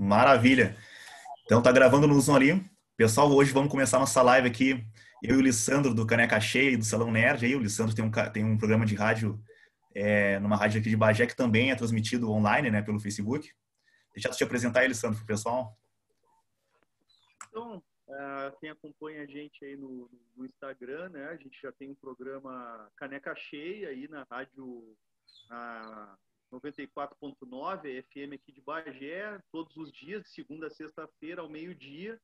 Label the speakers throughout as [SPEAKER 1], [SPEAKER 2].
[SPEAKER 1] Maravilha. Então tá gravando no Zoom ali. Pessoal, hoje vamos começar nossa live aqui. Eu e o Lissandro do Caneca Cheia e do Salão Nerd. Aí, o Lissandro tem um programa de rádio, numa rádio aqui de Bagé, que também é transmitido online, né, pelo Facebook. Deixa eu te apresentar aí, Lissandro, pro pessoal.
[SPEAKER 2] Então, quem acompanha a gente aí no Instagram, né? A gente já tem um programa Caneca Cheia aí na rádio 94.9 FM aqui de Bagé, todos os dias, de segunda a sexta-feira, ao meio-dia.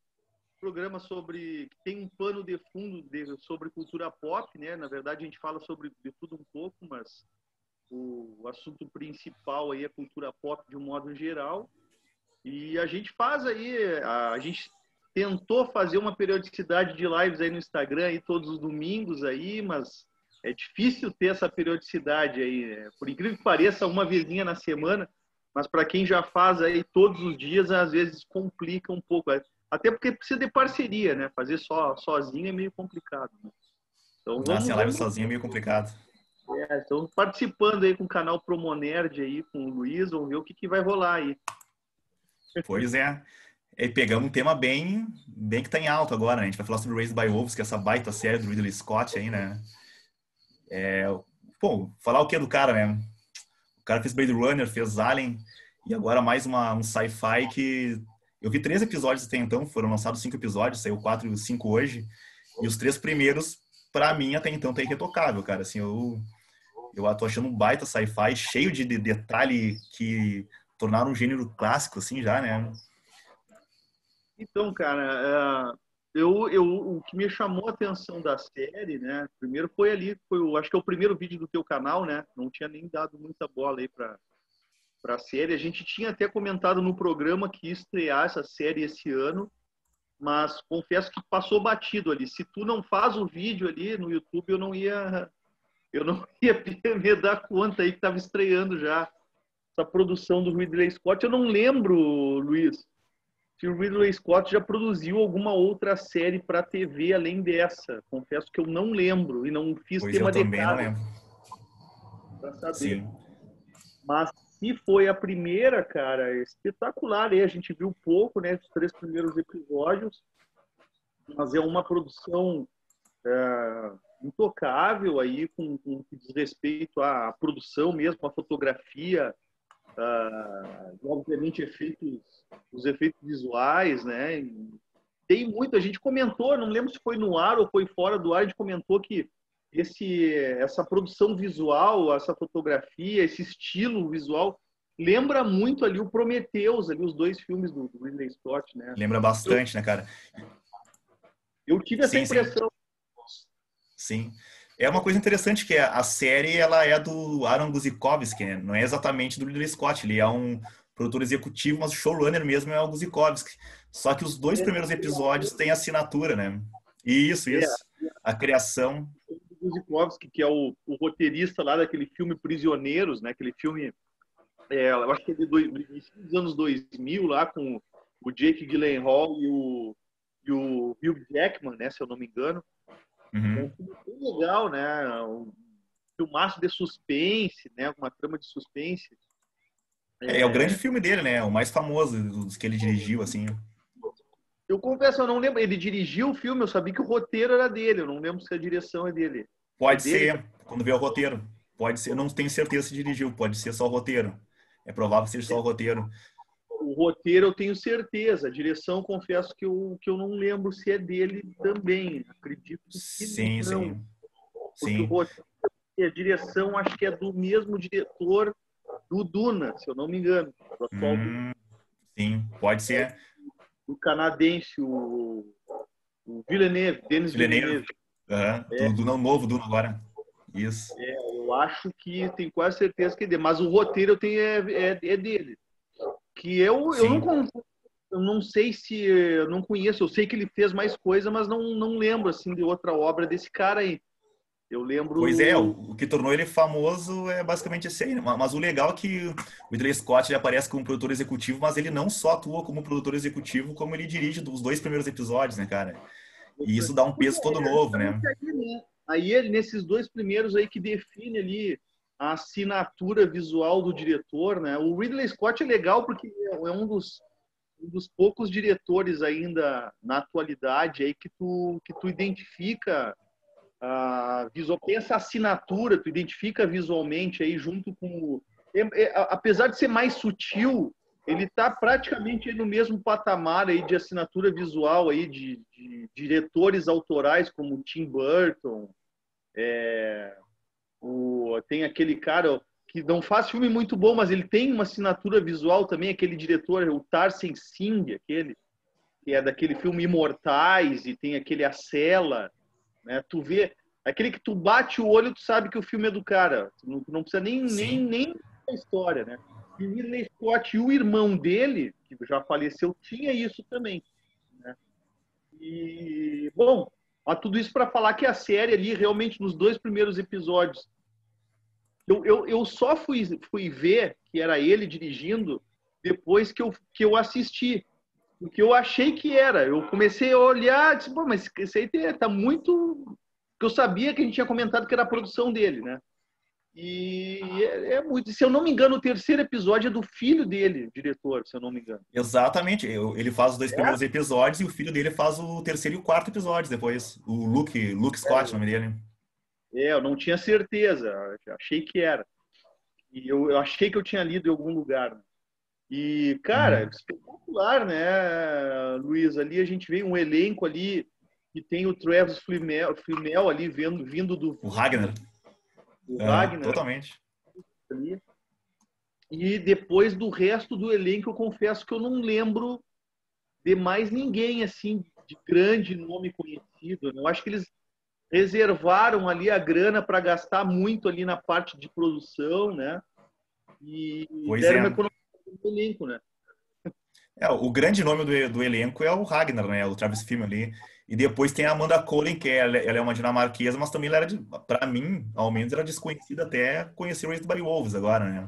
[SPEAKER 2] Programa que tem um pano de fundo sobre cultura pop, né? Na verdade, a gente fala sobre de tudo um pouco, mas o assunto principal aí é cultura pop de um modo geral. E a gente faz aí, a gente tentou fazer uma periodicidade de lives aí no Instagram aí todos os domingos aí, mas é difícil ter essa periodicidade aí, né? Por incrível que pareça, uma vezinha na semana, mas para quem já faz aí todos os dias, às vezes complica um pouco. Até porque precisa de parceria, né? Fazer sozinho é meio complicado, né? Então
[SPEAKER 1] Assim, a live sozinho é meio complicado.
[SPEAKER 2] estamos participando aí com o canal Promonerd aí, com o Luiz, vamos ver o que vai rolar aí.
[SPEAKER 1] Pois é. E pegamos um tema bem que tá em alta agora, né? A gente vai falar sobre Raised by Wolves, que é essa baita série do Ridley Scott aí, né? Pô, falar o que do cara, né? O cara fez Blade Runner, fez Alien, e agora mais um sci-fi que... Eu vi 3 episódios até então, foram lançados 5 episódios, saiu 4 e 5 hoje, e os 3 primeiros, pra mim, até então, tá irretocável, cara. Assim, eu tô achando um baita sci-fi, cheio de detalhe que tornaram um gênero clássico, assim, já, né?
[SPEAKER 2] Então, cara, o que me chamou a atenção da série, né? Primeiro acho que é o primeiro vídeo do teu canal, né? Não tinha nem dado muita bola aí para a série. A gente tinha até comentado no programa que ia estrear essa série esse ano, mas confesso que passou batido ali. Se tu não faz o vídeo ali no YouTube, eu não ia me dar conta aí que estava estreando já essa produção do Ridley Scott. Eu não lembro, Luiz, se o Ridley Scott já produziu alguma outra série para TV além dessa. Confesso que eu não lembro e não fiz
[SPEAKER 1] Pois eu
[SPEAKER 2] tema de
[SPEAKER 1] também não
[SPEAKER 2] casa
[SPEAKER 1] lembro.
[SPEAKER 2] para saber.
[SPEAKER 1] Sim.
[SPEAKER 2] Mas se foi a primeira, cara, é espetacular. A gente viu pouco, né? Os 3 primeiros episódios, mas é uma produção intocável aí, com que diz respeito à produção mesmo, à fotografia, obviamente os efeitos visuais, né? Tem muito, a gente comentou, não lembro se foi no ar ou foi fora do ar, a gente comentou que essa produção visual, essa fotografia, esse estilo visual lembra muito ali o Prometheus, ali os 2 filmes do Ridley Scott, né?
[SPEAKER 1] Lembra
[SPEAKER 2] Eu,
[SPEAKER 1] bastante, né, cara?
[SPEAKER 2] eu tive essa
[SPEAKER 1] Sim, sim.
[SPEAKER 2] impressão.
[SPEAKER 1] Sim. É uma coisa interessante que a série ela é do Aaron Guzikowski, né? Não é exatamente do Ridley Scott, ele é um produtor executivo, mas o showrunner mesmo é o Guzikowski. Só que os 2 primeiros episódios têm assinatura, né? Isso,
[SPEAKER 2] É,
[SPEAKER 1] isso. A criação.
[SPEAKER 2] o Guzikowski, que é o roteirista lá daquele filme Prisioneiros, né? Aquele filme, eu acho que é dos anos 2000, lá com o Jake Gyllenhaal e o Hugh Jackman, né? Se eu não me engano. É um
[SPEAKER 1] Uhum.
[SPEAKER 2] filme bem legal, né? Um filmaço de suspense, né? Uma trama de suspense.
[SPEAKER 1] É o grande filme dele, né? O mais famoso dos que ele dirigiu, assim.
[SPEAKER 2] Eu confesso, eu não lembro. Ele dirigiu o filme, eu sabia que o roteiro era dele. Eu não lembro se a direção é dele. É
[SPEAKER 1] Pode
[SPEAKER 2] dele?
[SPEAKER 1] ser, quando vê o roteiro. Pode ser, eu não tenho certeza se dirigiu, pode ser só o roteiro. É provável que seja só o roteiro.
[SPEAKER 2] O roteiro eu tenho certeza. A direção, confesso que eu não lembro se é dele também. Acredito que
[SPEAKER 1] Sim,
[SPEAKER 2] não.
[SPEAKER 1] sim.
[SPEAKER 2] Porque o
[SPEAKER 1] Sim.
[SPEAKER 2] roteiro e a direção acho que é do mesmo diretor do Duna, se eu não me engano. Do atual Duna.
[SPEAKER 1] Hum, sim, pode ser.
[SPEAKER 2] O canadense, o Villeneuve, Denis
[SPEAKER 1] Villeneuve.
[SPEAKER 2] Villeneuve.
[SPEAKER 1] Aham, do não novo, do agora. Isso.
[SPEAKER 2] Eu acho que tenho quase certeza que é dele. Mas o roteiro eu tenho é dele. Que
[SPEAKER 1] Sim.
[SPEAKER 2] eu não sei se eu não conheço. Eu sei que ele fez mais coisa, mas não lembro assim de outra obra desse cara aí. Eu
[SPEAKER 1] Pois é,
[SPEAKER 2] lembro.
[SPEAKER 1] o que tornou ele famoso é basicamente esse aí, né? Mas o legal é que o Ridley Scott ele aparece como produtor executivo, mas ele não só atua como produtor executivo, como ele dirige os 2 primeiros episódios, né, cara? E isso dá um peso todo novo, né?
[SPEAKER 2] Aí ele, nesses 2 primeiros aí que define ali a assinatura visual do diretor, né? O Ridley Scott é legal porque é um um dos poucos diretores ainda na atualidade aí que tu identifica visual, tem essa assinatura, tu identifica visualmente aí junto com apesar de ser mais sutil, ele está praticamente no mesmo patamar aí de assinatura visual aí de diretores autorais como Tim Burton, tem aquele cara que não faz filme muito bom, mas ele tem uma assinatura visual também, aquele diretor, o Tarsem Singh, aquele que é daquele filme Imortais, e tem aquele A Cela, né? Tu vê, aquele que tu bate o olho, tu sabe que o filme é do cara. Tu não precisa nem a história, né? E o Ridley Scott e o irmão dele, que já faleceu, tinha isso também, né? E, bom, tudo isso para falar que a série ali, realmente, nos 2 primeiros episódios, eu só fui ver que era ele dirigindo depois que eu assisti. Porque eu achei que era. Eu comecei a olhar, disse, pô, mas isso aí tá muito... Porque eu sabia que a gente tinha comentado que era a produção dele, né? E é muito... Se eu não me engano, o 3º episódio é do filho dele, diretor, se eu não me engano.
[SPEAKER 1] Exatamente. Ele faz os 2 primeiros episódios e o filho dele faz o 3º e o 4º episódio depois. O Luke Scott, o nome dele.
[SPEAKER 2] Eu não tinha certeza. Achei que era. E eu achei que eu tinha lido em algum lugar, né? E, cara, espetacular, né, Luiz? Ali a gente vê um elenco ali que tem o Travis Fimmel ali vindo do...
[SPEAKER 1] O Ragnar.
[SPEAKER 2] O Ragnar.
[SPEAKER 1] Totalmente.
[SPEAKER 2] Ali. E depois do resto do elenco, eu confesso que eu não lembro de mais ninguém, assim, de grande nome conhecido, né? Eu acho que eles reservaram ali a grana para gastar muito ali na parte de produção, né? E deram uma economia no elenco, né?
[SPEAKER 1] O grande nome do elenco é o Ragnar, né? O Travis Fimmel ali. E depois tem a Amanda Collin, que ela é uma dinamarquesa, mas também ela era, para mim, ao menos, era desconhecida até conhecer Raised by Wolves agora, né?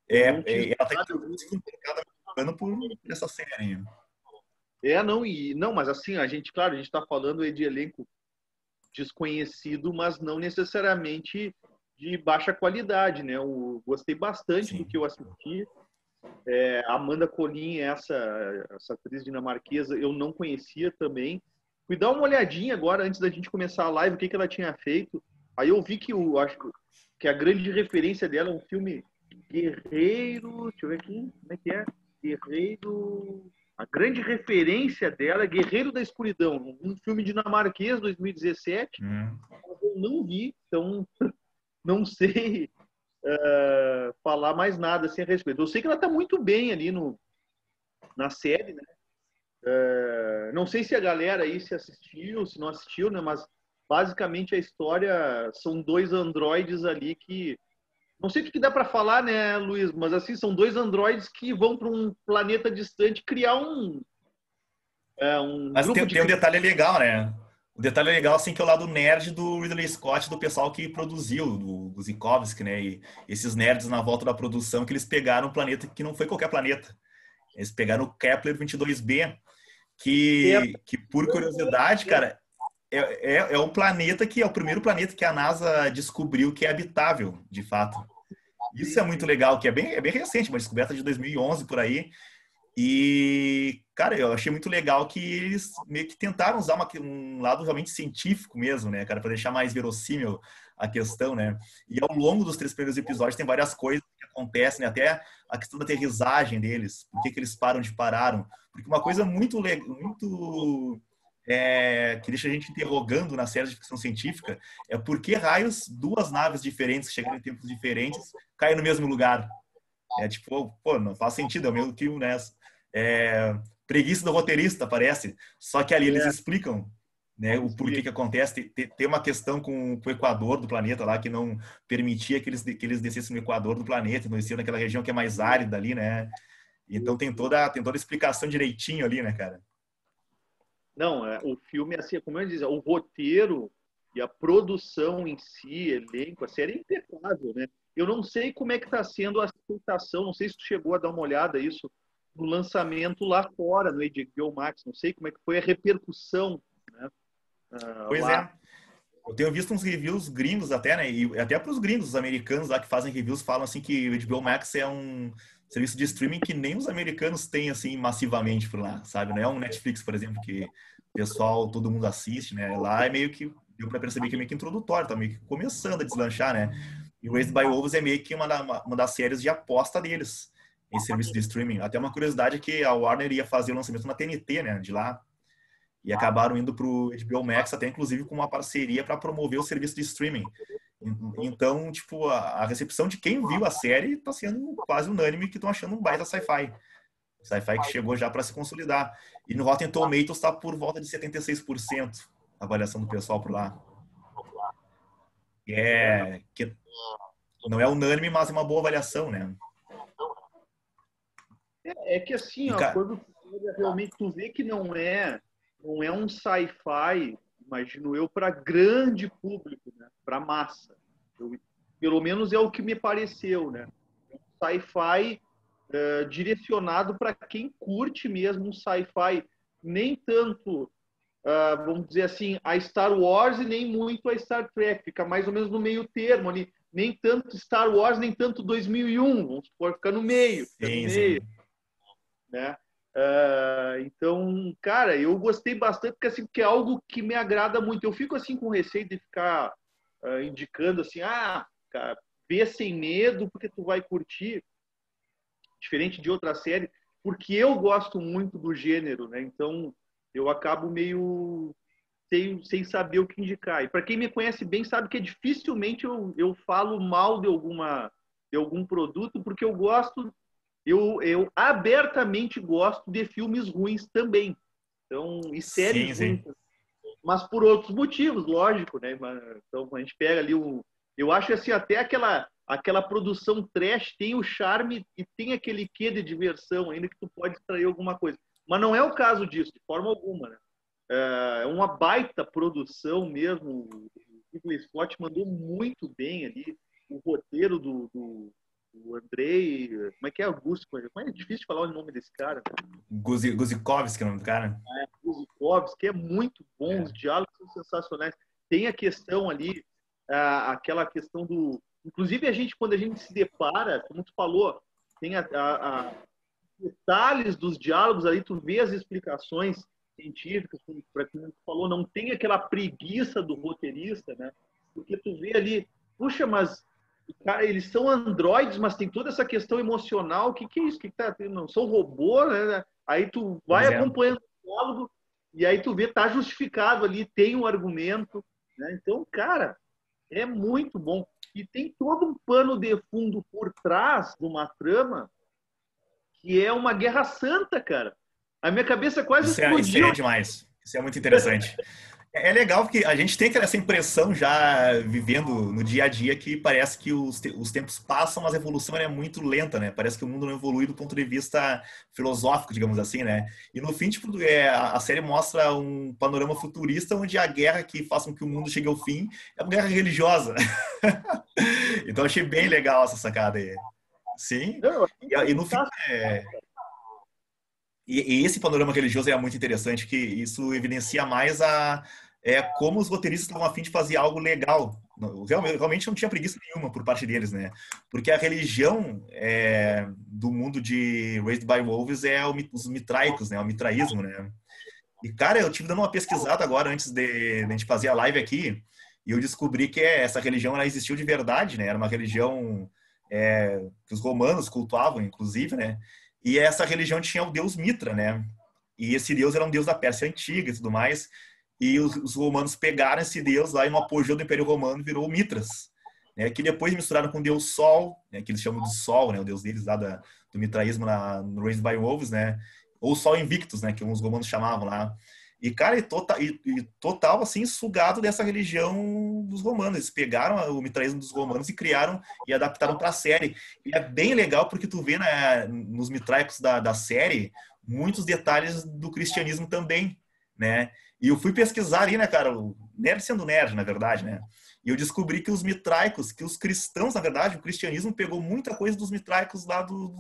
[SPEAKER 1] Ela tá no mercado americano por essa série.
[SPEAKER 2] Não, mas assim, a gente está falando aí de elenco desconhecido, mas não necessariamente de baixa qualidade, né? Eu gostei bastante do que eu assisti. Amanda Collin, essa atriz dinamarquesa, eu não conhecia também. Fui dar uma olhadinha agora, antes da gente começar a live, o que ela tinha feito. Aí eu vi que acho que a grande referência dela é um filme Guerreiro... Deixa eu ver aqui, como é que é? Guerreiro... A grande referência dela é Guerreiro da Escuridão, um filme dinamarquês, 2017. Eu não vi, então não sei falar mais nada assim, a respeito. Eu sei que ela está muito bem ali na série, né? Não sei se a galera aí se assistiu, se não assistiu, né? Mas basicamente a história são 2 androides ali que... Não sei o que dá para falar, né, Luiz? Mas assim, são 2 androides que vão para um planeta distante criar um
[SPEAKER 1] Mas
[SPEAKER 2] grupo
[SPEAKER 1] tem um detalhe legal, né? O detalhe legal, assim, que é o lado nerd do Ridley Scott, do pessoal que produziu, do Zikovsky, né? E esses nerds na volta da produção, que eles pegaram um planeta que não foi qualquer planeta. Eles pegaram o Kepler 22b, que por curiosidade, cara, é um planeta que é o primeiro planeta que a NASA descobriu que é habitável, de fato. Isso é muito legal, que é bem recente, uma descoberta de 2011 por aí. E, cara, eu achei muito legal que eles meio que tentaram usar um lado realmente científico mesmo, né, cara, para deixar mais verossímil a questão, né? E ao longo dos 3 primeiros episódios tem várias coisas que acontecem, né? Até a questão da aterrissagem deles, por que eles param de pararam. Porque uma coisa muito que deixa a gente interrogando na série de ficção científica é por que raios 2 naves diferentes, que chegaram em tempos diferentes, caem no mesmo lugar. Tipo, pô, não faz sentido, é meio que, né, preguiça do roteirista, parece. Só que ali eles explicam, né, o porquê que acontece. Tem uma questão com o equador do planeta lá, que não permitia que eles descessem no equador do planeta, não desciam naquela região que é mais árida ali, né? Então tem toda a explicação direitinho ali, né, cara?
[SPEAKER 2] Não, o filme, assim, como eu disse, o roteiro e a produção em si, elenco, a série é impecável, né? Eu não sei como é que está sendo a aceitação, não sei se tu chegou a dar uma olhada isso no lançamento lá fora, no HBO Max, não sei como é que foi a repercussão, né?
[SPEAKER 1] Pois
[SPEAKER 2] lá.
[SPEAKER 1] Eu tenho visto uns reviews gringos até, né? E até para os gringos, os americanos lá que fazem reviews, falam assim que o HBO Max serviço de streaming que nem os americanos têm, assim, massivamente por lá, sabe? Não é um Netflix, por exemplo, que o pessoal, todo mundo assiste, né? Lá é meio que, deu pra perceber que é meio que introdutório, tá meio que começando a deslanchar, né? E o Raised by Wolves é meio que uma das séries de aposta deles, em serviço de streaming. Até uma curiosidade é que a Warner ia fazer o lançamento na TNT, né? De lá. E acabaram indo pro HBO Max, até inclusive com uma parceria para promover o serviço de streaming. Então, tipo, a recepção de quem viu a série está sendo quase unânime que estão achando um baita sci-fi. Sci-fi que chegou já para se consolidar. E no Rotten Tomatoes está por volta de 76% a avaliação do pessoal por lá. Que não é unânime, mas é uma boa avaliação, né?
[SPEAKER 2] É que assim,
[SPEAKER 1] E,
[SPEAKER 2] ó,
[SPEAKER 1] cara,
[SPEAKER 2] quando realmente tu vê que não é um sci-fi, imagino eu, para grande público, né? Para massa. Pelo menos é o que me pareceu, né? Um sci-fi direcionado para quem curte mesmo um sci-fi, nem tanto, vamos dizer assim, a Star Wars e nem muito a Star Trek, fica mais ou menos no meio termo ali, nem tanto Star Wars, nem tanto 2001, vamos supor, fica no meio,
[SPEAKER 1] sim, sim.
[SPEAKER 2] né? Então, cara, eu gostei bastante porque assim, que é algo que me agrada muito. Eu fico assim com receio de ficar indicando assim, cara, vê sem medo porque tu vai curtir, diferente de outra série, porque eu gosto muito do gênero, né? Então, eu acabo meio sem saber o que indicar. E para quem me conhece bem sabe que dificilmente eu falo mal de algum produto porque eu gosto eu abertamente gosto de filmes ruins também. Então, e séries
[SPEAKER 1] Sim,
[SPEAKER 2] ruins,
[SPEAKER 1] sim.
[SPEAKER 2] mas por outros motivos, lógico, né? Então, a gente pega ali eu acho assim até aquela produção trash tem o charme e tem aquele quê de diversão ainda que tu pode extrair alguma coisa. Mas não é o caso disso, de forma alguma, né? É uma baita produção mesmo. O Ridley Scott mandou muito bem ali. O roteiro do Andrei. Como é que é Augusto? Como é difícil falar o nome desse cara?
[SPEAKER 1] Guzikovski, é o nome do cara?
[SPEAKER 2] Kuzikovski, que é muito bom,
[SPEAKER 1] É.
[SPEAKER 2] os diálogos são sensacionais. Tem a questão ali, aquela questão do. Inclusive, quando a gente se depara, como tu falou, tem a detalhes dos diálogos ali, tu vê as explicações científicas, para quem tu falou, não tem aquela preguiça do roteirista, né? Porque tu vê ali, puxa, mas cara, eles são androides, mas tem toda essa questão emocional. O que é isso? Que tá tendo? Não são robôs, né? Aí tu vai
[SPEAKER 1] Pois é.
[SPEAKER 2] acompanhando o diálogo e aí tu vê tá justificado ali, tem um argumento, né? Então, cara, é muito bom. E tem todo um pano de fundo por trás de uma trama que é uma guerra santa, cara. A minha cabeça quase
[SPEAKER 1] Isso é
[SPEAKER 2] explodiu.
[SPEAKER 1] demais. Isso é muito interessante. É legal porque a gente tem essa impressão já vivendo no dia a dia que parece que os tempos passam, mas a evolução é muito lenta, né? Parece que o mundo não evolui do ponto de vista filosófico, digamos assim, né? E no fim, tipo, a série mostra um panorama futurista onde a guerra que faz com que o mundo chegue ao fim é uma guerra religiosa. Então achei bem legal essa sacada aí. Sim.
[SPEAKER 2] Não, eu achei
[SPEAKER 1] E no fim,
[SPEAKER 2] fantástico.
[SPEAKER 1] e esse panorama religioso é muito interessante, que isso evidencia mais como os roteiristas estavam a fim de fazer algo legal. Realmente não tinha preguiça nenhuma por parte deles, né? Porque a religião do mundo de Raised by Wolves é os mitraicos, né? O mitraísmo, né? E, cara, eu tive dando uma pesquisada agora antes de a gente fazer a live aqui, e eu descobri que essa religião ela existiu de verdade, né? Era uma religião que os romanos cultuavam, inclusive, né? E essa religião tinha o deus Mitra, né? E esse deus era um deus da Pérsia Antiga e tudo mais. E os romanos pegaram esse deus lá e no apogeu do Império Romano virou o Mitras, né? Que depois misturaram com o deus Sol, né? Que eles chamam de Sol, né? O deus deles lá do mitraísmo no Raised by Wolves, né? Ou Sol Invictus, né? Que os romanos chamavam lá. E, cara, total, assim, sugado dessa religião dos romanos. Eles pegaram o mitraísmo dos romanos e criaram e adaptaram para a série. E é bem legal porque tu vê, né, nos mitraicos da série muitos detalhes do cristianismo também, né? E eu fui pesquisar ali, né, cara, o nerd sendo nerd, na verdade, né? E eu descobri que os mitraicos, que os cristãos, na verdade, o cristianismo pegou muita coisa dos mitraicos lá do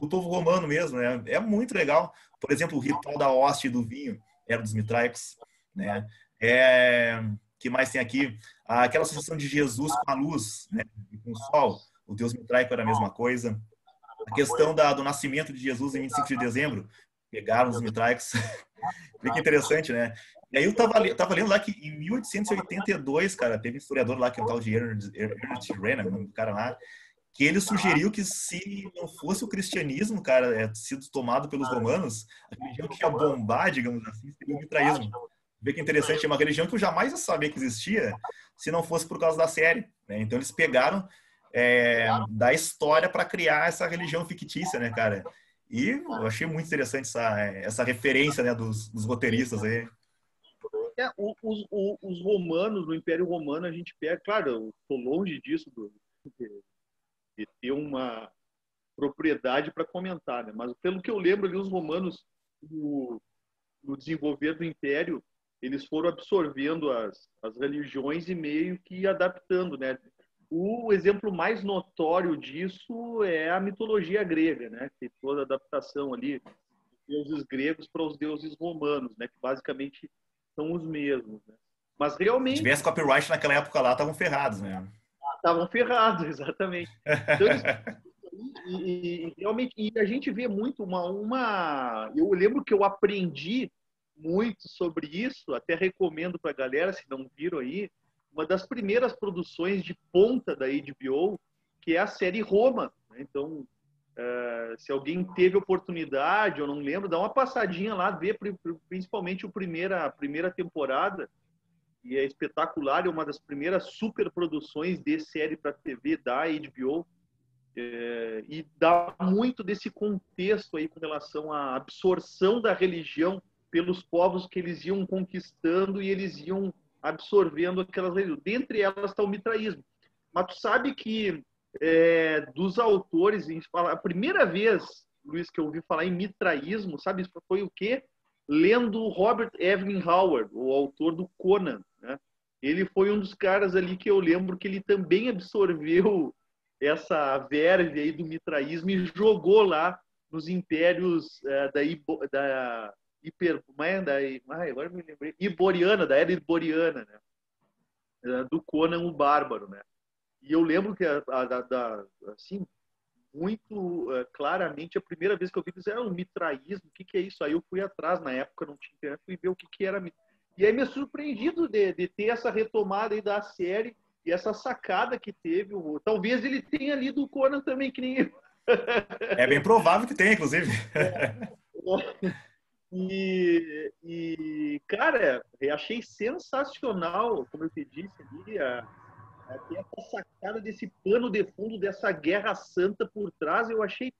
[SPEAKER 1] povo romano mesmo, né? É muito legal. Por exemplo, o ritual da hóstia e do vinho era dos mitraicos, né? Que mais tem aqui? Aquela associação de Jesus com a luz, né? E com o sol. O deus mitraico era a mesma coisa. A questão do nascimento de Jesus em 25 de dezembro, pegaram os mitraicos. Vê que interessante, né? E aí tava lendo lá que em 1882, cara, teve um historiador lá, que é um tal de Ernest Renan, um cara lá, que ele sugeriu que se não fosse o cristianismo, cara, sido tomado pelos romanos, a religião que ia bombar, digamos assim, seria o mitraísmo. Vê que interessante, é uma religião que eu jamais ia saber que existia se não fosse por causa da série, né? Então eles pegaram da história para criar essa religião fictícia, né, cara? E eu achei muito interessante essa referência, né, dos roteiristas aí.
[SPEAKER 2] Os romanos, no Império Romano, a gente pega, claro, eu estou longe disso, de ter uma propriedade para comentar, né? Mas pelo que eu lembro ali, os romanos, no desenvolver do Império, eles foram absorvendo as religiões e meio que adaptando, né? O exemplo mais notório disso é a mitologia grega, né? Que toda a adaptação ali dos deuses gregos para os deuses romanos, né? Que basicamente são os mesmos, né? Mas
[SPEAKER 1] Se
[SPEAKER 2] realmente
[SPEAKER 1] tivesse copyright naquela época lá, estavam ferrados, né?
[SPEAKER 2] estavam ferrados, exatamente. Então eles realmente, e a gente vê muito eu lembro que eu aprendi muito sobre isso, até recomendo para a galera, se não viram aí, uma das primeiras produções de ponta da HBO, que é a série Roma, né? Então, se alguém teve oportunidade, eu não lembro, dá uma passadinha lá, ver principalmente a primeira temporada, e é espetacular, é uma das primeiras superproduções de série para TV da HBO, e dá muito desse contexto aí com relação à absorção da religião pelos povos que eles iam conquistando e eles iam absorvendo aquelas religiões. Dentre elas está o mitraísmo. Mas tu sabe que dos autores, a primeira vez, Luiz, que eu ouvi falar em mitraísmo, sabe, foi o quê? Lendo Robert Evelyn Howard, o autor do Conan, né? Ele foi um dos caras ali que eu lembro que ele também absorveu essa verve aí do mitraísmo e jogou lá nos impérios agora me lembrei, Iboriana, da era Iboriana, né? Do Conan o Bárbaro, né? E eu lembro que assim, muito claramente, a primeira vez que eu vi isso era um mitraísmo, o que é isso? Aí eu fui atrás, na época não tinha internet, fui ver o que era mitraísmo. E aí me surpreendido de ter essa retomada aí da série e essa sacada que teve. Talvez ele tenha lido o Conan também, que nem eu.
[SPEAKER 1] É bem provável que tenha, inclusive.
[SPEAKER 2] Cara, eu achei sensacional, como eu te disse ali, ter essa sacada desse pano de fundo, dessa guerra santa por trás, eu achei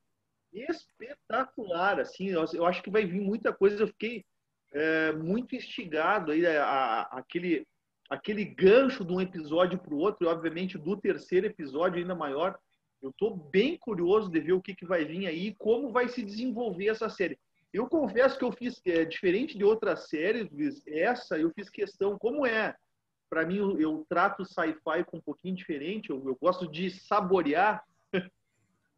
[SPEAKER 2] espetacular. Assim, eu acho que vai vir muita coisa. Eu fiquei muito instigado aí, aquele gancho de um episódio para o outro, e obviamente do terceiro episódio ainda maior. Eu estou bem curioso de ver o que vai vir aí e como vai se desenvolver essa série. Eu confesso que eu fiz, diferente de outras séries, Luiz, essa eu fiz questão, como é, para mim eu trato o sci-fi com um pouquinho diferente, eu gosto de saborear,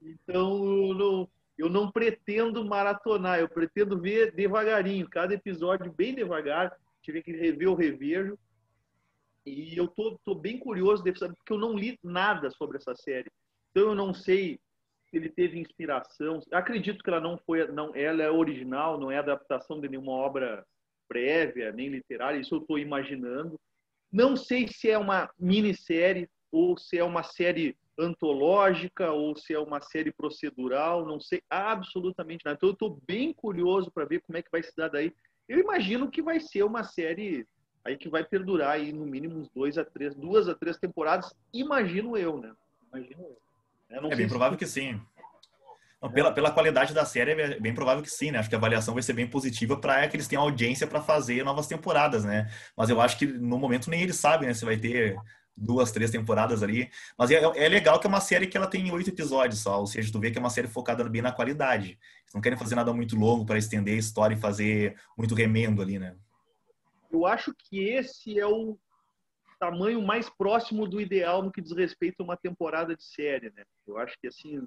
[SPEAKER 2] então eu não pretendo maratonar, eu pretendo ver devagarinho, cada episódio bem devagar, tive que rever, eu revejo, e eu tô bem curioso de saber, porque eu não li nada sobre essa série, então eu não sei se ele teve inspiração, acredito que ela é original, não é adaptação de nenhuma obra prévia, nem literária, isso eu estou imaginando. Não sei se é uma minissérie ou se é uma série antológica ou se é uma série procedural, não sei absolutamente nada. Então eu estou bem curioso para ver como é que vai se dar daí. Eu imagino que vai ser uma série aí que vai perdurar aí no mínimo uns 2 a 3 temporadas, imagino eu, né? Imagino eu. Não
[SPEAKER 1] É
[SPEAKER 2] sei
[SPEAKER 1] bem
[SPEAKER 2] se
[SPEAKER 1] provável que sim. Não, pela qualidade da série, é bem provável que sim, né? Acho que a avaliação vai ser bem positiva para que eles tenham audiência para fazer novas temporadas, né? Mas eu acho que no momento nem eles sabem, né? Se vai ter 2, 3 temporadas ali. Mas é legal que é uma série que ela tem 8 episódios só, ou seja, tu vê que é uma série focada bem na qualidade. Eles não querem fazer nada muito longo para estender a história e fazer muito remendo ali, né?
[SPEAKER 2] eu acho que esse é o tamanho mais próximo do ideal no que diz respeito a uma temporada de série, né? Eu acho que assim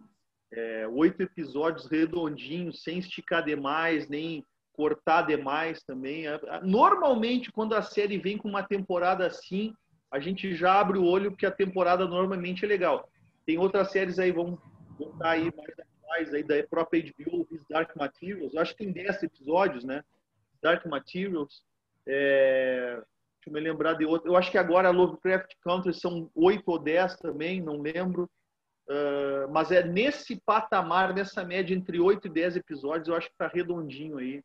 [SPEAKER 2] 8 episódios redondinhos, sem esticar demais, nem cortar demais também. Normalmente, quando a série vem com uma temporada assim, a gente já abre o olho porque a temporada normalmente é legal. Tem outras séries aí, vão estar aí mais atuais aí da própria HBO, His Dark Materials. Eu acho que tem 10 episódios, né? Dark Materials. Deixa eu me lembrar de outro. Eu acho que agora a Lovecraft Country são 8 ou 10 também, não lembro. Mas é nesse patamar, nessa média entre 8 e 10 episódios, eu acho que está redondinho aí.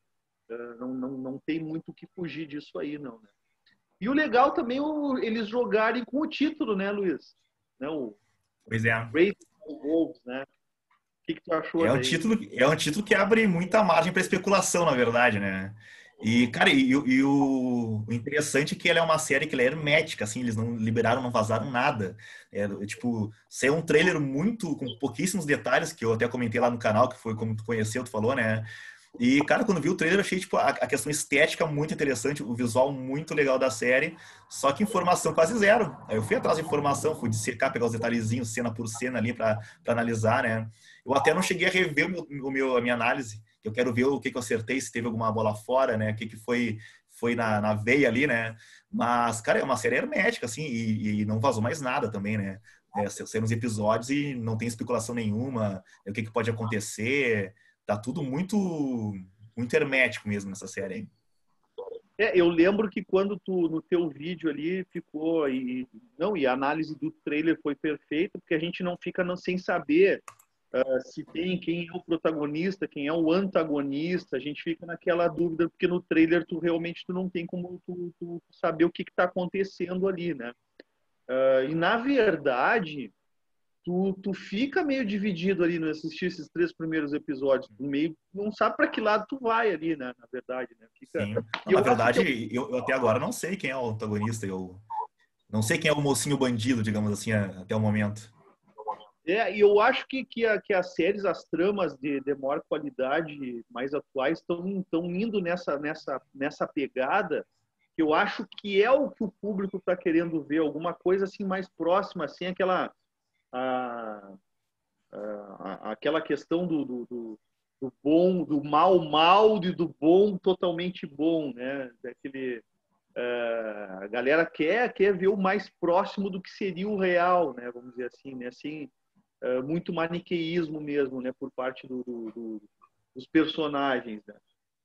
[SPEAKER 2] Não tem muito o que fugir disso aí, não, né? E o legal também é eles jogarem com o título, né, Luiz? Né,
[SPEAKER 1] Pois é.
[SPEAKER 2] Raised by Wolves, né? O que tu achou daí?
[SPEAKER 1] É um título que abre muita margem para especulação, na verdade, né? E, cara, o interessante é que ela é uma série que ela é hermética, assim, eles não liberaram, não vazaram nada. Tipo, ser um trailer com pouquíssimos detalhes, que eu até comentei lá no canal, que foi como tu conheceu, tu falou, né? E, cara, quando vi o trailer, eu achei, tipo, a questão estética muito interessante, o visual muito legal da série, só que informação quase zero. Aí eu fui atrás de informação, fui dissecar, pegar os detalhezinhos, cena por cena ali, para analisar, né? Eu até não cheguei a rever a minha análise, que eu quero ver o que eu acertei, se teve alguma bola fora, né? O que foi na veia ali, né? Mas, cara, é uma série hermética, assim, e não vazou mais nada também, né? Saíram os episódios e não tem especulação nenhuma, o que pode acontecer. Tá tudo muito hermético mesmo nessa série aí.
[SPEAKER 2] Eu lembro que quando no teu vídeo ali ficou e a análise do trailer foi perfeita, porque a gente não fica sem saber se tem quem é o protagonista, quem é o antagonista. A gente fica naquela dúvida porque no trailer tu realmente não tem como tu saber o que está acontecendo ali, né? E na verdade tu fica meio dividido ali no assistir esses 3 primeiros episódios, tu meio não sabe para que lado tu vai ali, né? Na verdade, né?
[SPEAKER 1] Sim. Não, na verdade, eu até agora não sei quem é o antagonista, eu não sei quem é o mocinho bandido, digamos assim, até o momento.
[SPEAKER 2] E eu acho que as séries, as tramas de maior qualidade, mais atuais, estão indo nessa pegada, que eu acho que é o que o público está querendo ver, alguma coisa assim mais próxima, assim, aquela questão do bom, do mal e do bom totalmente bom, né? A galera quer ver o mais próximo do que seria o real, né? Vamos dizer assim, né? Assim, muito maniqueísmo mesmo, né? Por parte dos personagens, né?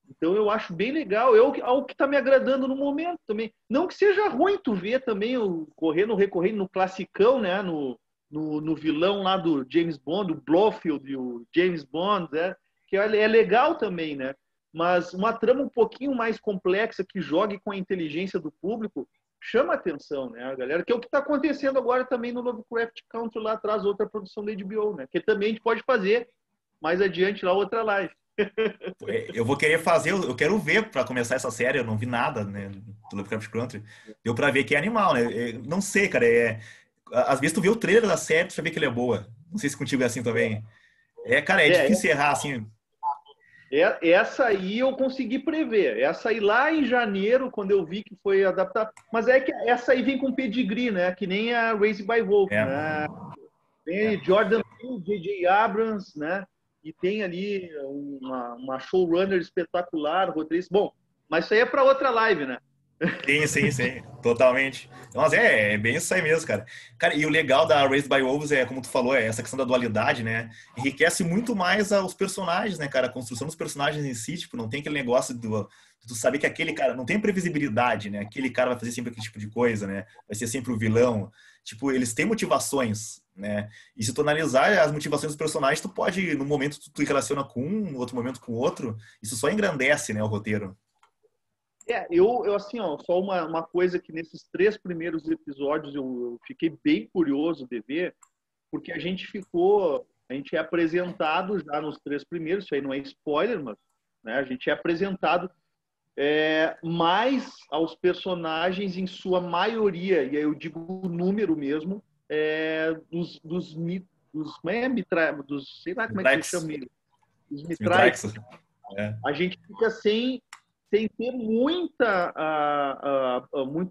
[SPEAKER 2] Então eu acho bem legal, algo que está me agradando no momento também. Não que seja ruim tu ver também o recorrendo no classicão, né? No vilão lá do James Bond, o Blofeld e o James Bond, né? Que é legal também, né? Mas uma trama um pouquinho mais complexa que jogue com a inteligência do público chama atenção, né, a galera? Que é o que está acontecendo agora também no Lovecraft Country lá atrás, outra produção da HBO, né? Que também a gente pode fazer mais adiante lá outra live.
[SPEAKER 1] Eu vou querer fazer, eu quero ver para começar essa série, eu não vi nada, né, do Lovecraft Country. Deu para ver que é animal, né? Não sei, cara, às vezes tu vê o trailer da série, tu já vê que ele é boa. Não sei se contigo é assim também. Cara, é difícil errar assim.
[SPEAKER 2] Essa aí eu consegui prever. Essa aí lá em janeiro, quando eu vi que foi adaptada. Mas é que essa aí vem com pedigree, né? Que nem a Raised by Wolf, né? Tem Jordan Peele, J.J. Abrams, né? E tem ali uma showrunner espetacular, roteirista. Bom, mas isso aí é para outra live, né?
[SPEAKER 1] Sim, totalmente. Mas é bem isso aí mesmo, cara. Cara, e o legal da Raised by Wolves é, como tu falou, é essa questão da dualidade, né? Enriquece muito mais os personagens, né, cara? A construção dos personagens em si, tipo, não tem aquele negócio tu saber que aquele cara, não tem previsibilidade, né? Aquele cara vai fazer sempre aquele tipo de coisa, né? Vai ser sempre o vilão. Tipo, eles têm motivações, né? E se tu analisar as motivações dos personagens, tu pode, no momento tu relaciona com um, no outro momento com o outro, isso só engrandece, né, o roteiro.
[SPEAKER 2] Eu assim, ó, só uma coisa que nesses 3 primeiros episódios eu fiquei bem curioso de ver, porque a gente é apresentado já nos 3 primeiros, isso aí não é spoiler, mas né, a gente é apresentado mais aos personagens em sua maioria, e aí eu digo o número mesmo, sei lá como é que se chama, os mitrais. A gente fica sem ter muito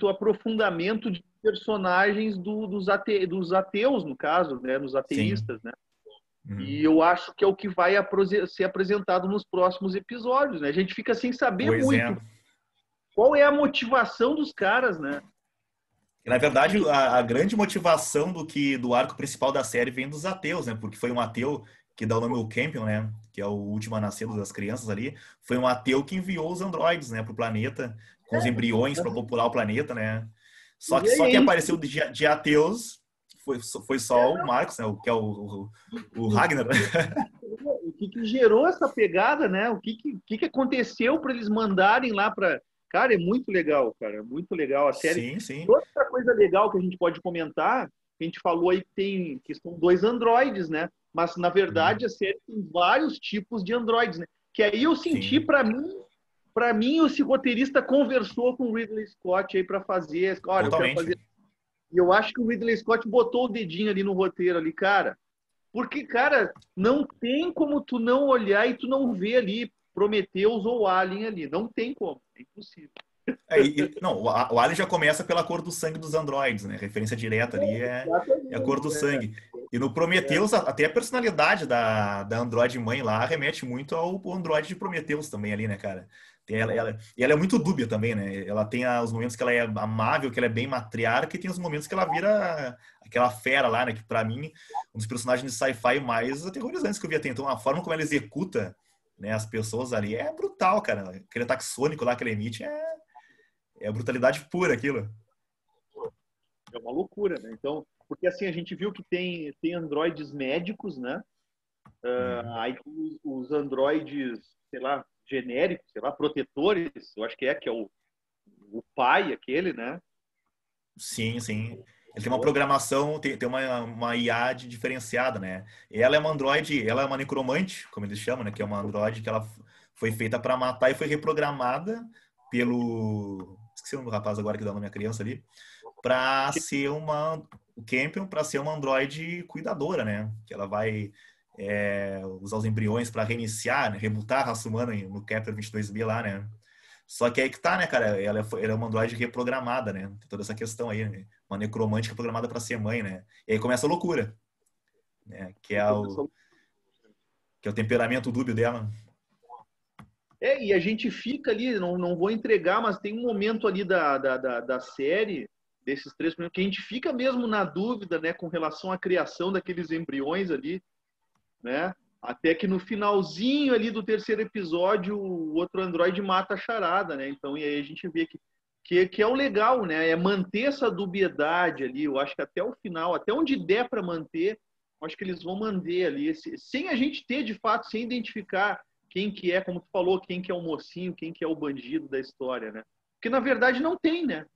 [SPEAKER 2] aprofundamento de personagens dos ateus, no caso, né? Nos ateístas, né? E eu acho que é o que vai ser apresentado nos próximos episódios, né? A gente fica sem saber muito qual é a motivação dos caras, né?
[SPEAKER 1] Na verdade, a grande motivação do arco principal da série vem dos ateus, né? Porque foi um ateu que dá o nome ao Campion, né? Que é o último a nascer das crianças ali, foi um ateu que enviou os androides, né, para o planeta, com os embriões para popular o planeta, né? Só que
[SPEAKER 2] E
[SPEAKER 1] só
[SPEAKER 2] é
[SPEAKER 1] quem
[SPEAKER 2] isso.
[SPEAKER 1] apareceu de ateus foi só o Marcos, né? Que é o Ragnar.
[SPEAKER 2] O que gerou essa pegada, né? O que aconteceu para eles mandarem lá para. Cara, é muito legal, cara. É muito legal a série.
[SPEAKER 1] Sim,
[SPEAKER 2] E
[SPEAKER 1] sim.
[SPEAKER 2] outra coisa legal que a gente pode comentar, que a gente falou aí que são dois androides, né? Mas, na verdade, a série tem vários tipos de androides, né? Que aí eu senti,
[SPEAKER 1] Sim,
[SPEAKER 2] para mim, esse roteirista conversou com o Ridley Scott aí para fazer. Olha, eu quero
[SPEAKER 1] totalmente.
[SPEAKER 2] fazer. E eu acho que o Ridley Scott botou o dedinho ali no roteiro ali, cara. Porque, cara, não tem como tu não olhar e tu não ver ali Prometheus ou Alien ali. Não tem como. É impossível.
[SPEAKER 1] Não, o Alien já começa pela cor do sangue dos androides, né? Referência direta ali é a cor
[SPEAKER 2] Exatamente.
[SPEAKER 1] do sangue. E no Prometheus, até a personalidade da androide mãe lá remete muito ao androide de Prometheus também ali, né, cara? E ela é muito dúbia também, né? Ela tem os momentos que ela é amável, que ela é bem matriarca, e tem os momentos que ela vira aquela fera lá, né? Que pra mim, um dos personagens de sci-fi mais aterrorizantes que eu vi até então. A forma como ela executa, né, as pessoas ali é brutal, cara. Aquele ataque sônico lá que ela emite é brutalidade pura aquilo.
[SPEAKER 2] É uma loucura, né? Então, porque assim, a gente viu que tem androides médicos, né?
[SPEAKER 1] Uhum.
[SPEAKER 2] Aí os androides, sei lá, genéricos, sei lá, protetores, eu acho que é o pai, aquele, né?
[SPEAKER 1] Sim, sim. Ele tem uma programação, tem uma IA diferenciada, né? Ela é uma androide, ela é uma necromante, como eles chamam, né? Que é uma androide que ela foi feita para matar e foi reprogramada pelo. Esqueci o nome do rapaz agora que dá o nome à criança ali. Para ser o Campion, para ser uma androide cuidadora, né? Que ela vai usar os embriões para reiniciar, né? Rebutar a raça humana no Kepler 22b lá, né? Só que aí que tá, né, cara? Ela é uma androide reprogramada, né? Tem toda essa questão aí, né? Uma necromante programada para ser mãe, né? E aí começa a loucura, né? Que é o temperamento dúbio dela.
[SPEAKER 2] E a gente fica ali, não vou entregar, mas tem um momento ali da série, desses 3 primeiros, que a gente fica mesmo na dúvida, né, com relação à criação daqueles embriões ali, né? Até que no finalzinho ali do terceiro episódio, o outro androide mata a charada, né? Então, e aí a gente vê que é o legal, né? É manter essa dubiedade ali. Eu acho que até o final, até onde der para manter, eu acho que eles vão manter ali, sem a gente ter de fato, sem identificar quem que é, como tu falou, quem que é o mocinho, quem que é o bandido da história, né? Porque na verdade não tem, né?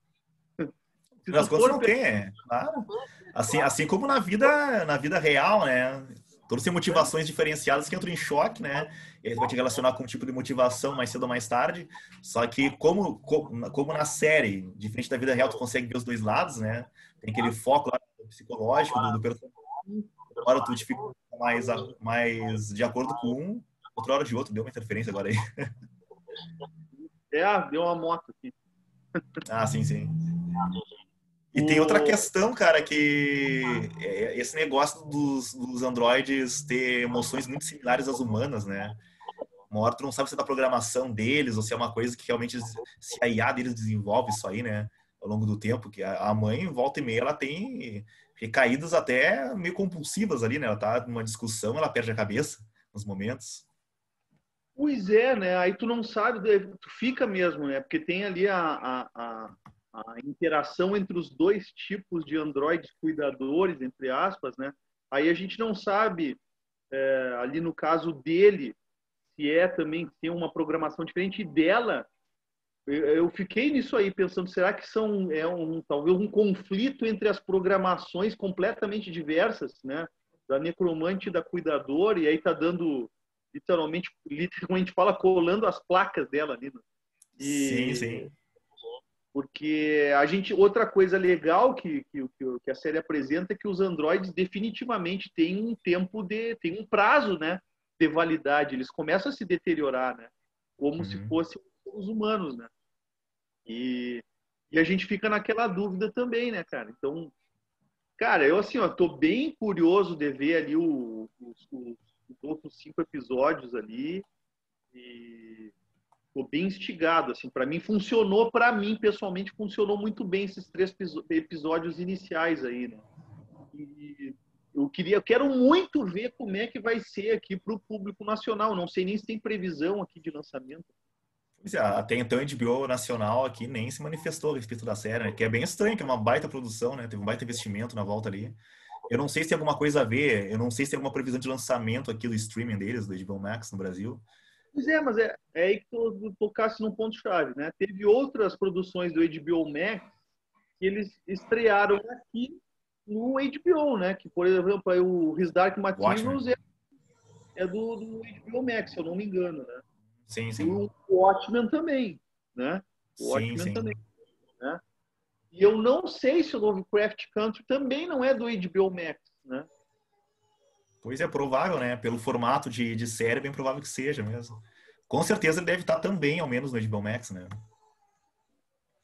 [SPEAKER 2] Se
[SPEAKER 1] Nas
[SPEAKER 2] tu
[SPEAKER 1] contas
[SPEAKER 2] for
[SPEAKER 1] não tem, claro. Assim como na vida real, né? Todos têm motivações diferenciadas que entram em choque, né? E aí tu vai te relacionar com um tipo de motivação mais cedo ou mais tarde. Só que como na série, diferente da vida real, tu consegue ver os dois lados, né? Tem aquele foco lá psicológico do personagem. Uma hora tu te fica mais de acordo com um, outra hora de outro. Deu uma interferência agora aí.
[SPEAKER 2] deu uma moto aqui.
[SPEAKER 1] Ah, sim, sim. E tem outra
[SPEAKER 2] O...
[SPEAKER 1] questão, cara, que é esse negócio dos androides ter emoções muito similares às humanas, né? Uma hora tu não sabe se é da programação deles ou se é uma coisa que realmente se a IA deles desenvolve isso aí, né? Ao longo do tempo, que a mãe, volta e meia, ela tem recaídas até meio compulsivas ali, né? Ela tá numa discussão, ela perde a cabeça nos momentos.
[SPEAKER 2] Pois é, né? Aí tu não sabe, tu fica mesmo, né? Porque tem ali a interação entre os dois tipos de androides cuidadores, entre aspas, né? Aí a gente não sabe, ali no caso dele, se é também, tem uma programação diferente e dela. Eu fiquei nisso aí pensando, será que talvez um conflito entre as programações completamente diversas, né? Da necromante e da cuidadora, e aí tá dando literalmente fala, colando as placas dela ali, né?
[SPEAKER 1] Sim,
[SPEAKER 2] E
[SPEAKER 1] sim.
[SPEAKER 2] porque outra coisa legal que a série apresenta é que os androides definitivamente têm um prazo, né, de validade. Eles começam a se deteriorar, né, como se
[SPEAKER 1] Uhum.
[SPEAKER 2] fossem os humanos, né? E, e a gente fica naquela dúvida também, né, cara? Então, cara, eu assim, ó, tô bem curioso de ver ali os outros 5 episódios ali e tô bem instigado, assim, para mim pessoalmente funcionou muito bem esses 3 episódios iniciais aí, né? E eu quero muito ver como é que vai ser aqui para o público nacional. Não sei nem se tem previsão aqui de lançamento.
[SPEAKER 1] Pois é, até então a HBO nacional aqui nem se manifestou a respeito da série, né? Que é bem estranho, que é uma baita produção, né? Teve um baita investimento na volta ali. Eu não sei se tem alguma coisa a ver, eu não sei se tem alguma previsão de lançamento aqui do streaming deles, do HBO Max no Brasil.
[SPEAKER 2] Pois é, mas é aí que tu tocasse num ponto-chave, né? Teve outras produções do HBO Max que eles estrearam aqui no HBO, né? Que, por exemplo, o His Dark Materials
[SPEAKER 1] Watchmen.
[SPEAKER 2] é do HBO Max, se eu não me engano, né?
[SPEAKER 1] Sim,
[SPEAKER 2] E
[SPEAKER 1] sim.
[SPEAKER 2] o Watchmen também, né? O
[SPEAKER 1] Sim,
[SPEAKER 2] Watchmen
[SPEAKER 1] sim.
[SPEAKER 2] também, né? E eu não sei se o Lovecraft Country também não é do HBO Max, né?
[SPEAKER 1] Pois é, provável, né? Pelo formato de série, é bem provável que seja mesmo. Com certeza ele deve estar também, ao menos, no HBO Max, né?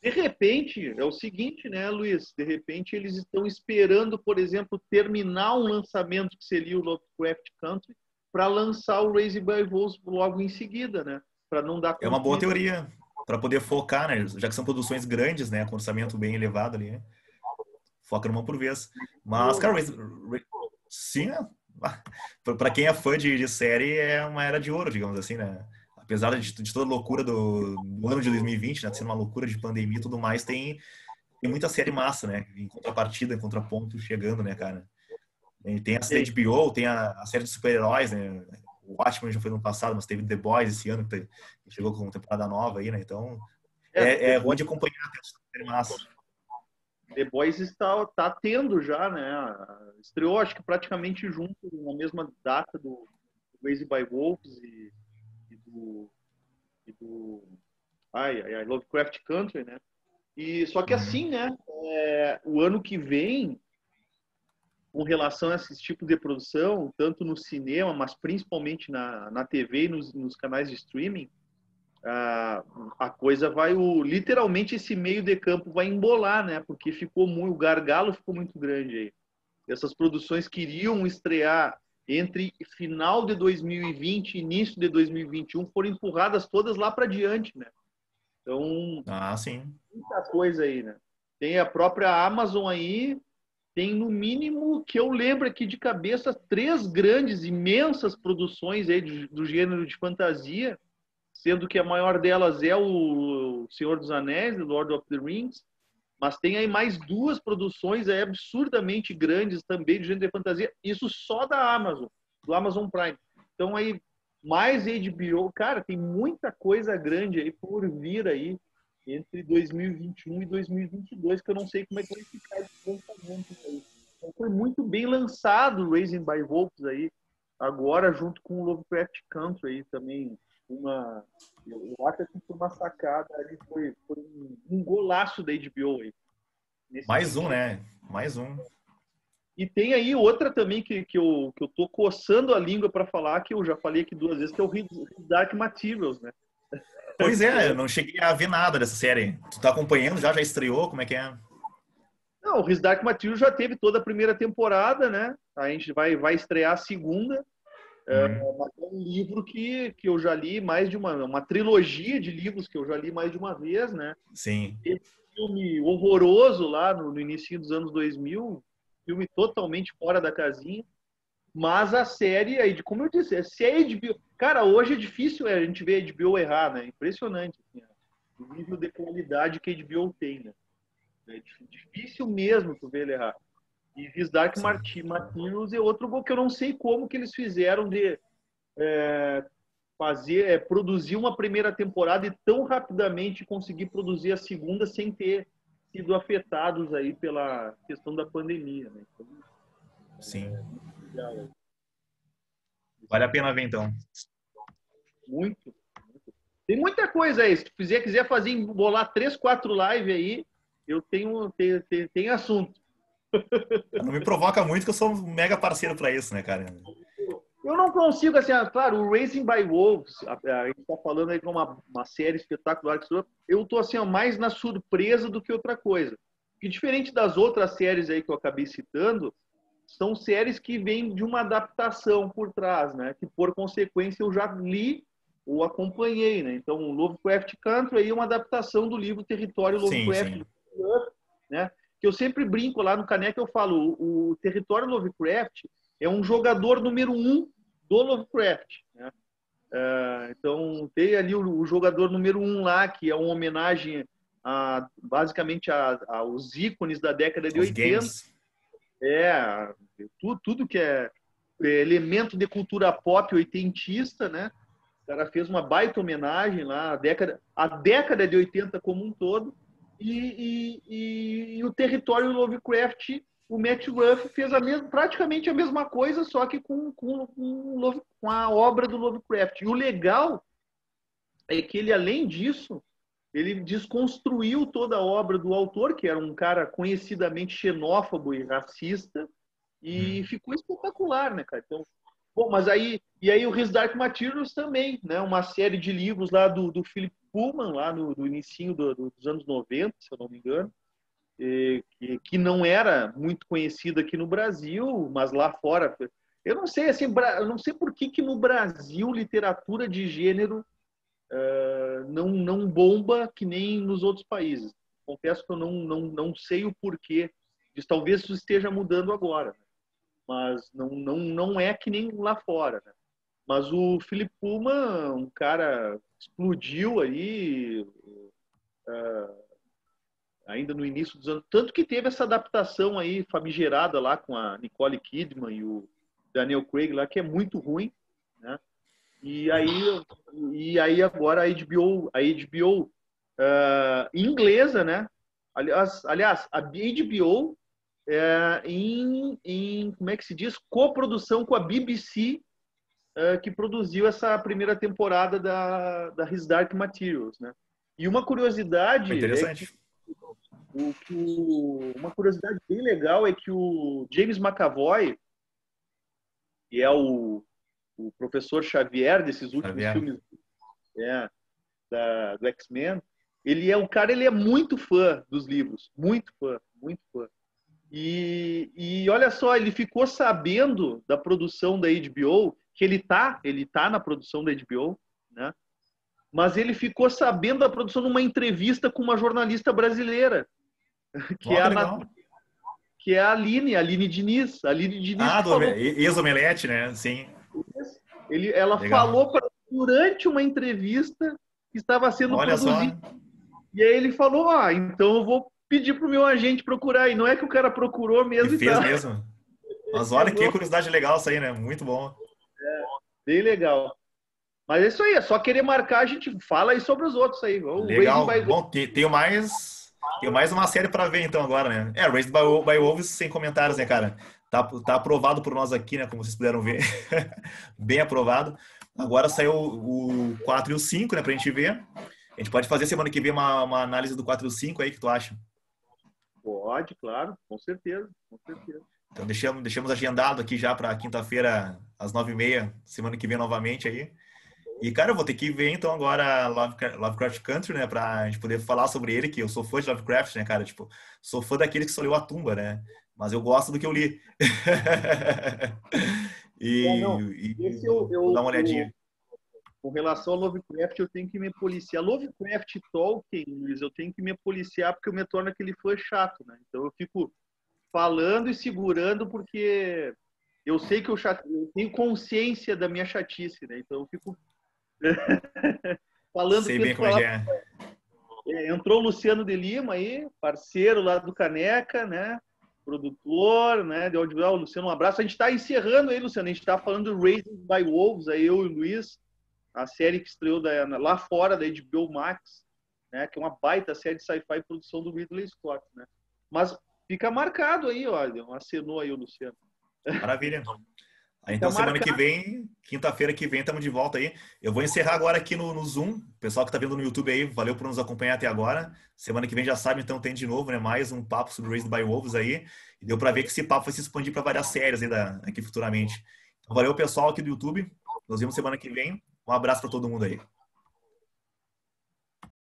[SPEAKER 2] De repente, é o seguinte, né, Luiz? De repente eles estão esperando, por exemplo, terminar um lançamento que seria o Lovecraft Country para lançar o Raised by Wolves logo em seguida, né? Para não dar
[SPEAKER 1] É uma boa
[SPEAKER 2] conflito.
[SPEAKER 1] teoria, para poder focar, né? Já que são produções grandes, né? Com orçamento bem elevado ali, né? Foca numa por vez. Mas, cara, sim, né? Para quem é fã de série, é uma era de ouro, digamos assim, né? Apesar de toda a loucura do ano de 2020, né? Sendo uma loucura de pandemia e tudo mais, tem muita série massa, né? Em contrapartida, em contraponto, chegando, né, cara? E tem essa da HBO, tem a série de super-heróis, né? O Watchmen já foi no ano passado, mas teve The Boys esse ano, que chegou com uma temporada nova aí, né? Então,
[SPEAKER 2] The
[SPEAKER 1] é ruim
[SPEAKER 2] Boys,
[SPEAKER 1] de acompanhar, tem série massa.
[SPEAKER 2] The Boys está tendo já, né? Estreou, acho que praticamente junto, na mesma data do Raised by Wolves e do, Lovecraft Country, né? E só que
[SPEAKER 1] Uhum.
[SPEAKER 2] assim, né? O ano que vem, com relação a esse tipo de produção, tanto no cinema, mas principalmente na TV e nos canais de streaming, a coisa vai, literalmente esse meio de campo vai embolar, né? Porque o gargalo ficou muito grande aí. Essas produções queriam estrear entre final de 2020 e início de 2021, foram empurradas todas lá para diante, né? Então,
[SPEAKER 1] Ah, sim.
[SPEAKER 2] muita coisa aí, né? Tem a própria Amazon aí, tem no mínimo, que eu lembro aqui de cabeça, 3 grandes, imensas produções aí do gênero de fantasia, sendo que a maior delas é o Senhor dos Anéis, The Lord of the Rings, mas tem aí mais 2 produções aí absurdamente grandes também de gênero de fantasia, isso só da Amazon, do Amazon Prime. Então aí, mais HBO, cara, tem muita coisa grande aí por vir aí entre 2021 e 2022, que eu não sei como é que vai ficar esse lançamento aí. Então, foi muito bem lançado o Raising by Wolves aí, agora junto com o Lovecraft Country aí também, eu acho que foi uma sacada ali, foi um golaço da HBO aí, nesse
[SPEAKER 1] Mais um,
[SPEAKER 2] sentido.
[SPEAKER 1] né? Mais um.
[SPEAKER 2] E tem aí outra também que eu tô coçando a língua para falar, que eu já falei aqui 2 vezes, que é o Dark Materials, né?
[SPEAKER 1] Pois
[SPEAKER 2] Que
[SPEAKER 1] é,
[SPEAKER 2] é
[SPEAKER 1] eu não cheguei a ver nada dessa série. Tu tá acompanhando já? Já estreou? Como é que é?
[SPEAKER 2] Não, o His Dark Materials já teve toda a primeira temporada, né? A gente vai estrear a segunda.
[SPEAKER 1] Uhum.
[SPEAKER 2] Mas é um livro que eu já li mais de uma trilogia de livros que eu já li mais de uma vez, né?
[SPEAKER 1] Sim.
[SPEAKER 2] Teve um filme horroroso lá no início dos anos 2000, filme totalmente fora da casinha, mas a série, aí, como eu disse, se é HBO... Cara, hoje é difícil a gente ver a HBO errar, né? Impressionante, assim, o nível de qualidade que a HBO tem, né? É difícil mesmo tu ver ele errar. E His Dark
[SPEAKER 1] Sim.
[SPEAKER 2] Materials é outro gol que eu não sei como que eles fizeram de produzir uma primeira temporada e tão rapidamente conseguir produzir a segunda sem ter sido afetados aí pela questão da pandemia, né? Então,
[SPEAKER 1] Sim.
[SPEAKER 2] legal,
[SPEAKER 1] Vale a pena ver, então.
[SPEAKER 2] muito. Tem muita coisa aí. Se tu quiser fazer, bolar 3, 4 lives aí, eu tenho assunto.
[SPEAKER 1] Não me provoca muito que eu sou um mega parceiro pra isso, né, cara?
[SPEAKER 2] Eu não consigo, assim, claro, o Racing by Wolves, a gente está falando aí de uma série espetacular, eu tô assim, mais na surpresa do que outra coisa. Que diferente das outras séries aí que eu acabei citando, são séries que vêm de uma adaptação por trás, né? Que por consequência eu já li ou acompanhei, né? Então, o Lovecraft Country aí é uma adaptação do livro Território
[SPEAKER 1] Sim,
[SPEAKER 2] Lovecraft,
[SPEAKER 1] sim.
[SPEAKER 2] né? que eu sempre brinco lá no Caneca, eu falo, o Território Lovecraft é um jogador número 1 do Lovecraft, né? Então, tem ali o jogador número 1 lá, que é uma homenagem basicamente aos ícones da década de
[SPEAKER 1] Os
[SPEAKER 2] 80.
[SPEAKER 1] games.
[SPEAKER 2] Tudo que é elemento de cultura pop oitentista, né? O cara fez uma baita homenagem lá, a década de 80 como um todo. E o Território Lovecraft, o Matt Ruff fez praticamente a mesma coisa, só que com a obra do Lovecraft. E o legal é que ele, além disso, ele desconstruiu toda a obra do autor, que era um cara conhecidamente xenófobo e racista, e ficou espetacular, né, cara? Então, bom, mas aí o His Dark Materials também, né? Uma série de livros lá do Philip Pullman, lá no início dos anos 90, se eu não me engano, que não era muito conhecido aqui no Brasil, mas lá fora. Eu não sei, assim, eu não sei por que no Brasil literatura de gênero não bomba que nem nos outros países. Confesso que eu não sei o porquê disso. Talvez isso esteja mudando agora, né? Mas não é que nem lá fora, né? Mas o Philip Pullman, um cara explodiu aí ainda no início dos anos, tanto que teve essa adaptação aí famigerada lá com a Nicole Kidman e o Daniel Craig lá, que é muito ruim, né? E aí agora a HBO inglesa, né? Aliás, a HBO como é que se diz? Coprodução com a BBC, que produziu essa primeira temporada da His Dark Materials, né? E uma curiosidade
[SPEAKER 1] Interessante.
[SPEAKER 2] uma curiosidade bem legal é que o James McAvoy, que é o professor Xavier desses últimos filmes do X-Men, ele é muito fã dos livros, muito fã, muito fã. E olha só, ele ficou sabendo da produção da HBO, que ele tá na produção da HBO, né? Mas ele ficou sabendo da produção numa entrevista com uma jornalista brasileira, que é
[SPEAKER 1] Legal.
[SPEAKER 2] que é a Aline Diniz. A Aline Diniz que falou.
[SPEAKER 1] Ex-Omelete, né? Sim.
[SPEAKER 2] Ela
[SPEAKER 1] Legal.
[SPEAKER 2] falou durante uma entrevista que estava sendo
[SPEAKER 1] Olha
[SPEAKER 2] produzida.
[SPEAKER 1] só.
[SPEAKER 2] E aí ele falou, então eu vou pedir pro meu agente procurar. E não é que o cara procurou
[SPEAKER 1] E
[SPEAKER 2] mesmo
[SPEAKER 1] fez
[SPEAKER 2] tal.
[SPEAKER 1] mesmo. Mas olha que curiosidade legal isso aí, né? Muito bom.
[SPEAKER 2] Bem legal. Mas é isso aí, é só querer marcar, a gente fala aí sobre os outros aí.
[SPEAKER 1] Legal. Bom, tenho mais uma série para ver então agora, né? Raised by Wolves sem comentários, né, cara? Tá aprovado por nós aqui, né? Como vocês puderam ver. Bem aprovado. Agora saiu o 4 e o 5, né? Pra gente ver. A gente pode fazer semana que vem uma análise do 4 e o 5 aí, que tu acha?
[SPEAKER 2] Pode, claro, com certeza, com certeza.
[SPEAKER 1] Então deixamos agendado aqui já para quinta-feira, às 9h30, semana que vem novamente aí. E, cara, eu vou ter que ver então agora Lovecraft Country, né? Pra gente poder falar sobre ele, que eu sou fã de Lovecraft, né, cara? Tipo, sou fã daquele que só leu A Tumba, né? Mas eu gosto do que eu li. Vou dar uma olhadinha.
[SPEAKER 2] Com relação ao Lovecraft, eu tenho que me policiar. Lovecraft e Tolkien, Luiz, eu tenho que me policiar porque eu me torno aquele fã chato, né? Então eu fico falando e segurando porque eu sei que eu tenho consciência da minha chatice, né? Então eu fico falando.
[SPEAKER 1] Sei bem como é.
[SPEAKER 2] Entrou o Luciano de Lima aí, parceiro lá do Caneca, né? Produtor, né? De audiovisual. Luciano, um abraço. A gente está encerrando aí, Luciano. A gente está falando do Raised by Wolves, aí eu e o Luiz, a série que estreou lá fora da HBO Max, né? Que é uma baita série de sci-fi produção do Ridley Scott, né? Mas fica marcado aí, olha, acenou aí o Luciano.
[SPEAKER 1] Maravilha. Então, semana que vem, quinta-feira que vem, estamos de volta aí. Eu vou encerrar agora aqui no Zoom. O pessoal que está vendo no YouTube aí, valeu por nos acompanhar até agora. Semana que vem já sabe, então tem de novo, né? Mais um papo sobre Raised by Wolves aí. E deu para ver que esse papo vai se expandir para várias séries aí aqui futuramente. Então, valeu, pessoal aqui do YouTube. Nos vemos semana que vem. Um abraço para todo mundo aí.